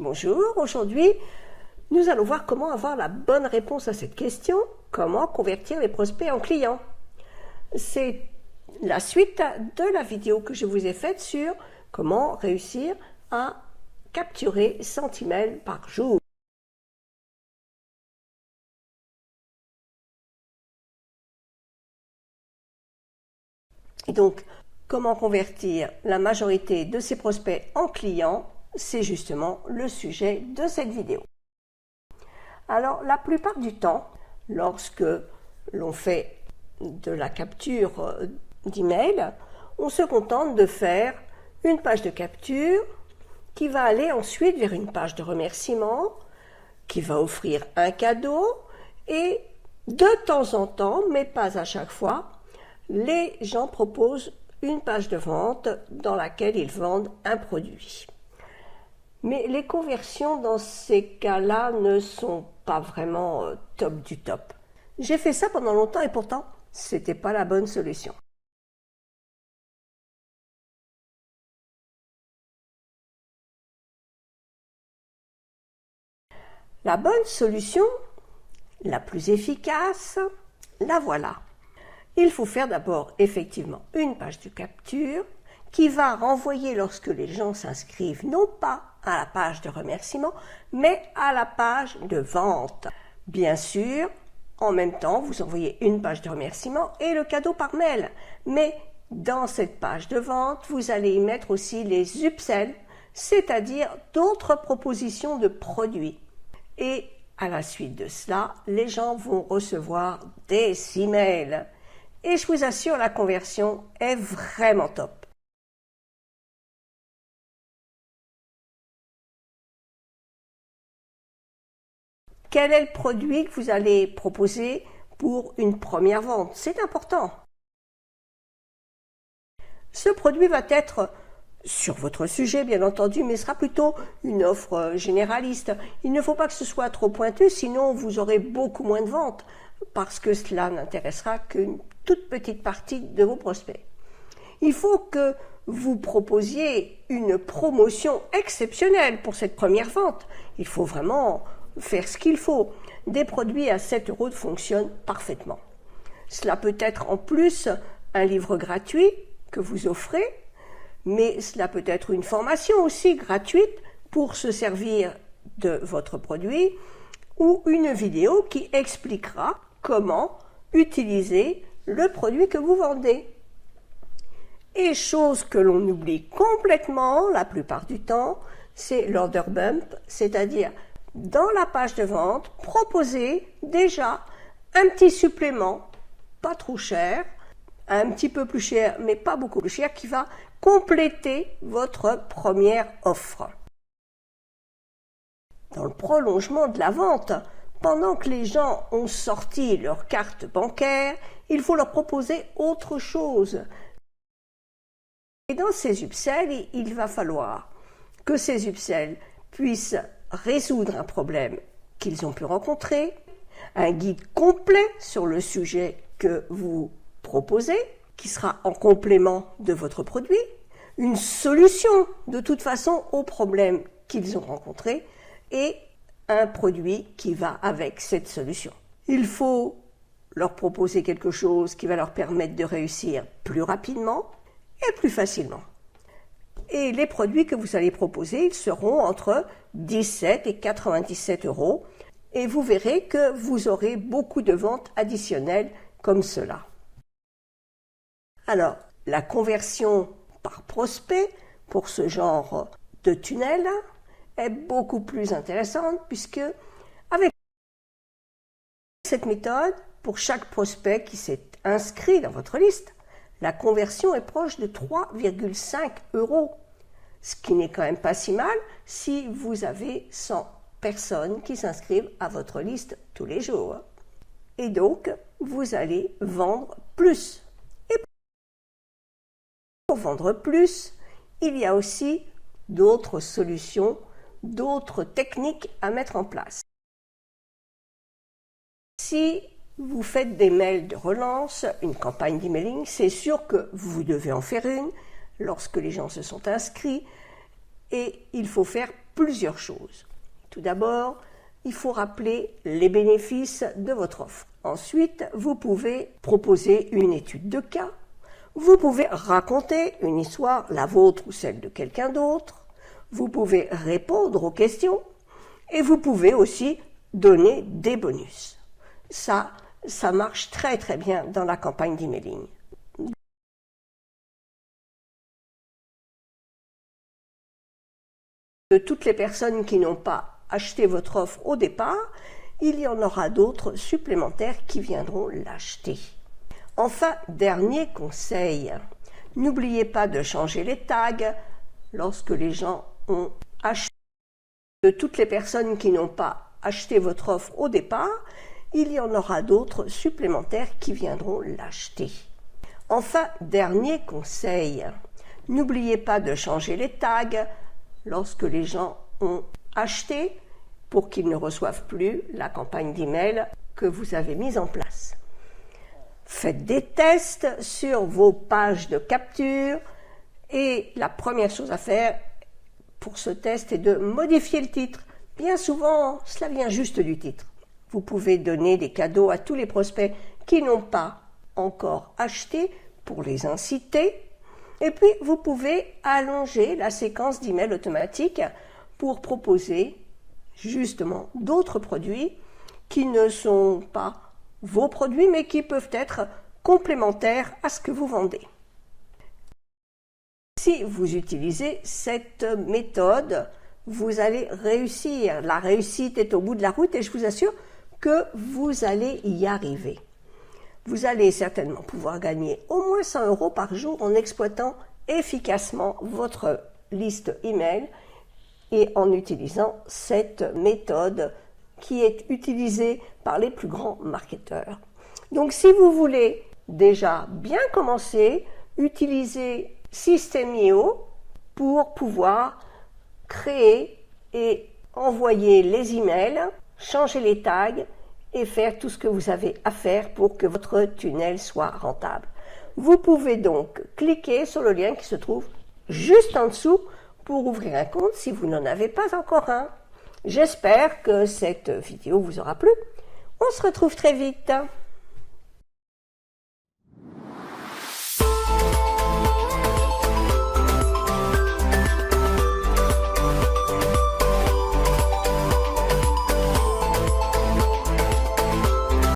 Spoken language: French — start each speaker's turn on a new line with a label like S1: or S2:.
S1: Bonjour, aujourd'hui nous allons voir comment avoir la bonne réponse à cette question, comment convertir les prospects en clients. C'est la suite de la vidéo que je vous ai faite sur comment réussir à capturer 100 emails par jour. Et donc, comment convertir la majorité de ces prospects en clients, c'est justement le sujet de cette vidéo. Alors, la plupart du temps, lorsque l'on fait de la capture d'email, on se contente de faire une page de capture qui va aller ensuite vers une page de remerciement, qui va offrir un cadeau et de temps en temps, mais pas à chaque fois, les gens proposent une page de vente dans laquelle ils vendent un produit. Mais les conversions dans ces cas-là ne sont pas vraiment top du top. J'ai fait ça pendant longtemps et pourtant, c'était pas la bonne solution. La bonne solution, la plus efficace, la voilà. Il faut faire d'abord effectivement une page de capture qui va renvoyer lorsque les gens s'inscrivent non pas à la page de remerciement, mais à la page de vente. Bien sûr, en même temps, vous envoyez une page de remerciement et le cadeau par mail. Mais dans cette page de vente, vous allez y mettre aussi les upsells, c'est-à-dire d'autres propositions de produits. Et à la suite de cela, les gens vont recevoir des emails. Et je vous assure, la conversion est vraiment top. Quel est le produit que vous allez proposer pour une première vente? C'est important. Ce produit va être sur votre sujet, bien entendu, mais sera plutôt une offre généraliste. Il ne faut pas que ce soit trop pointu, sinon vous aurez beaucoup moins de ventes, parce que cela n'intéressera qu'une toute petite partie de vos prospects. Il faut que vous proposiez une promotion exceptionnelle pour cette première vente. Il faut vraiment faire ce qu'il faut. Des produits à 7 € fonctionnent parfaitement. Cela peut être en plus un livre gratuit que vous offrez, mais cela peut être une formation aussi gratuite pour se servir de votre produit ou une vidéo qui expliquera comment utiliser le produit que vous vendez. Et chose que l'on oublie complètement la plupart du temps, c'est l'order bump, c'est-à-dire dans la page de vente, proposer déjà un petit supplément, pas trop cher, un petit peu plus cher, mais pas beaucoup plus cher, qui va compléter votre première offre. Dans le prolongement de la vente, pendant que les gens ont sorti leur carte bancaire, il faut leur proposer autre chose. Et dans ces upsells, il va falloir que ces upsells puissent résoudre un problème qu'ils ont pu rencontrer, un guide complet sur le sujet que vous proposez, qui sera en complément de votre produit, une solution de toute façon aux problèmes qu'ils ont rencontrés et un produit qui va avec cette solution. Il faut leur proposer quelque chose qui va leur permettre de réussir plus rapidement et plus facilement. Et les produits que vous allez proposer, ils seront entre 17 et 97 € et vous verrez que vous aurez beaucoup de ventes additionnelles comme cela. Alors, la conversion par prospect pour ce genre de tunnel est beaucoup plus intéressante puisque avec cette méthode, pour chaque prospect qui s'est inscrit dans votre liste, la conversion est proche de 3,5 €, ce qui n'est quand même pas si mal si vous avez 100 personnes qui s'inscrivent à votre liste tous les jours. Et donc, vous allez vendre plus. Et pour vendre plus, il y a aussi d'autres solutions, d'autres techniques à mettre en place. Si vous faites des mails de relance, une campagne d'emailing, c'est sûr que vous devez en faire une lorsque les gens se sont inscrits et il faut faire plusieurs choses. Tout d'abord, il faut rappeler les bénéfices de votre offre. Ensuite, vous pouvez proposer une étude de cas. Vous pouvez raconter une histoire, la vôtre ou celle de quelqu'un d'autre. Vous pouvez répondre aux questions et vous pouvez aussi donner des bonus. Ça marche très très bien dans la campagne d'emailing. De toutes les personnes qui n'ont pas acheté votre offre au départ, il y en aura d'autres supplémentaires qui viendront l'acheter. Enfin, dernier conseil, n'oubliez pas de changer les tags lorsque les gens ont acheté. De toutes les personnes qui n'ont pas acheté votre offre au départ, il y en aura d'autres supplémentaires qui viendront l'acheter. Enfin, dernier conseil, n'oubliez pas de changer les tags lorsque les gens ont acheté pour qu'ils ne reçoivent plus la campagne d'email que vous avez mise en place. Faites des tests sur vos pages de capture et la première chose à faire pour ce test est de modifier le titre. Bien souvent, cela vient juste du titre. Vous pouvez donner des cadeaux à tous les prospects qui n'ont pas encore acheté pour les inciter. Et puis, vous pouvez allonger la séquence d'email automatique pour proposer justement d'autres produits qui ne sont pas vos produits, mais qui peuvent être complémentaires à ce que vous vendez. Si vous utilisez cette méthode, vous allez réussir. La réussite est au bout de la route et je vous assure que vous allez y arriver. Vous allez certainement pouvoir gagner au moins 100 € par jour en exploitant efficacement votre liste email et en utilisant cette méthode qui est utilisée par les plus grands marketeurs. Donc si vous voulez déjà bien commencer, utilisez System.io pour pouvoir créer et envoyer les emails, changer les tags et faire tout ce que vous avez à faire pour que votre tunnel soit rentable. Vous pouvez donc cliquer sur le lien qui se trouve juste en dessous pour ouvrir un compte si vous n'en avez pas encore un. J'espère que cette vidéo vous aura plu. On se retrouve très vite.